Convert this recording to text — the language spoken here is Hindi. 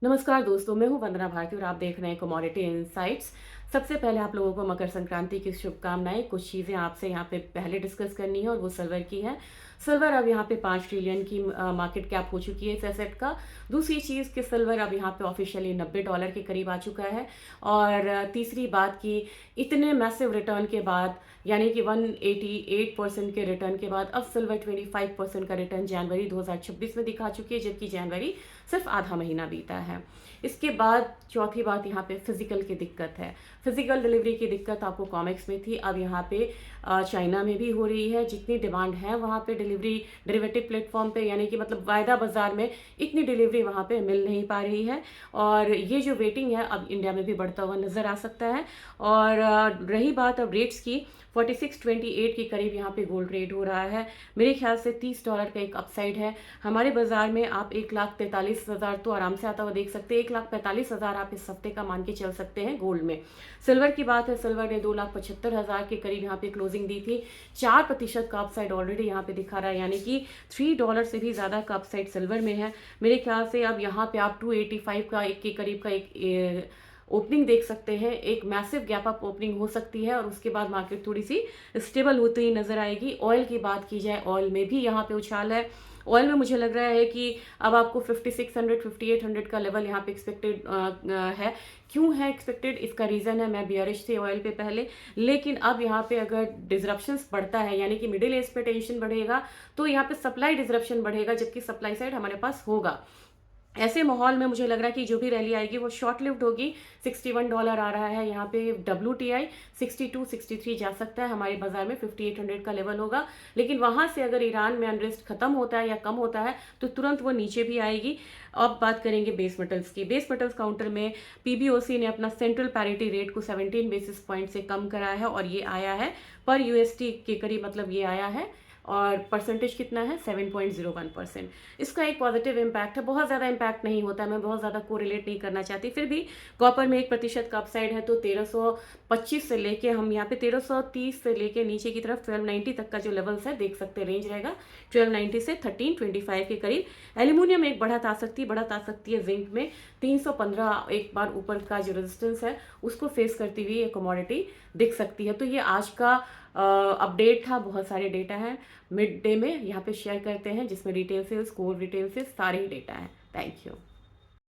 नमस्कार दोस्तों, मैं हूं वंदना भारती और आप देख रहे हैं कमोडिटी इनसाइट्स। सबसे पहले आप लोगों को मकर संक्रांति की शुभकामनाएं। कुछ चीज़ें आपसे यहाँ पे पहले डिस्कस करनी है और वो सिल्वर की है। सिल्वर अब यहाँ पे 5 ट्रिलियन की मार्केट कैप हो चुकी है इस एसेट का। दूसरी चीज़ कि सिल्वर अब यहाँ पे ऑफिशियली $90 के करीब आ चुका है। और तीसरी बात कि इतने मैसिव रिटर्न के बाद, यानी कि 188% के रिटर्न के बाद अब सिल्वर 25% का रिटर्न जनवरी 2026 में दिखा चुकी है, जबकि जनवरी सिर्फ आधा महीना बीता है। इसके बाद चौथी बात यहाँ पे फिजिकल की दिक्कत है। फिजिकल डिलीवरी की दिक्कत आपको कॉमिक्स में थी, अब यहाँ पे चाइना में भी हो रही है। जितनी डिमांड है वहाँ पे डिलीवरी डेरिवेटिव प्लेटफॉर्म पे, यानी कि मतलब वायदा बाजार में इतनी डिलीवरी वहाँ पे मिल नहीं पा रही है। और ये जो वेटिंग है अब इंडिया में भी बढ़ता हुआ नजर आ सकता है। और रही बात अब रेट्स की, 4628 के करीब यहाँ पे गोल्ड ट्रेड हो रहा है। मेरे ख्याल से $30 का एक अपसाइड है। हमारे बाजार में आप 1,43,000 तो आराम से आता हुआ देख सकते हैं। 1,45,000 आप इस हफ्ते का मान के चल सकते हैं गोल्ड में। सिल्वर की बात है, सिल्वर ने 2,75,000 के करीब यहाँ पे क्लोजिंग दी थी। 4% का अपसाइड ऑलरेडी यहाँ पे दिखा रहा है, यानी कि $3 से भी ज्यादा का अपसाइड सिल्वर में है। मेरे ख्याल से अब यहाँ पे आप 285 का एक के करीब का एक ओपनिंग देख सकते हैं। एक मैसिव गैप अप ओपनिंग हो सकती है और उसके बाद मार्केट थोड़ी सी स्टेबल होती ही नजर आएगी। ऑयल की बात की जाए, ऑयल में भी यहाँ पे उछाल है। ऑयल में मुझे लग रहा है कि अब आपको 5600 5800 का लेवल यहाँ पे एक्सपेक्टेड है। क्यों है एक्सपेक्टेड, इसका रीजन है, मैं बियरिश थी ऑयल पे पहले, लेकिन अब यहाँ पे अगर डिसरप्शंस बढ़ता है, यानी कि मिडिल ईस्ट पे टेंशन बढ़ेगा, तो यहाँ पे सप्लाई डिसरप्शन बढ़ेगा, जबकि सप्लाई साइड हमारे पास होगा। ऐसे माहौल में मुझे लग रहा है कि जो भी रैली आएगी वो शॉर्ट लिव्ड होगी। $61 आ रहा है यहाँ पे WTI। 62 63 जा सकता है, हमारे बाजार में 5800 का लेवल होगा। लेकिन वहां से अगर ईरान में अनरेस्ट खत्म होता है या कम होता है तो तुरंत वो नीचे भी आएगी। अब बात करेंगे बेस मेटल्स की। बेस मेटल्स काउंटर में PBOC ने अपना सेंट्रल पैरिटी रेट को 17 बेसिस पॉइंट से कम करा है और ये आया है पर USD के करीब, मतलब ये आया है। और परसेंटेज कितना है, 7.01%। इसका एक पॉजिटिव इम्पैक्ट है, बहुत ज़्यादा इम्पैक्ट नहीं होता, मैं बहुत ज़्यादा कोरिलेट नहीं करना चाहती। फिर भी कॉपर में 1% का अपसाइड है, तो 1325 से लेके हम यहाँ पे 1330 से लेके नीचे की तरफ 1290 तक का जो लेवल्स है देख सकते हैं, रेंज रहेगा 1290 से 1325 के करीब। एल्यूमिनियम एक बढ़त आ सकती है जिंक में 315 एक बार ऊपर का जो रेजिस्टेंस है उसको फेस करती हुई ये कमोडिटी दिख सकती है। तो ये आज का अपडेट था। बहुत सारे डेटा हैं मिड डे में यहाँ पे शेयर करते हैं, जिसमें retail sales, core retail sales, सारे ही डेटा हैं। Thank you.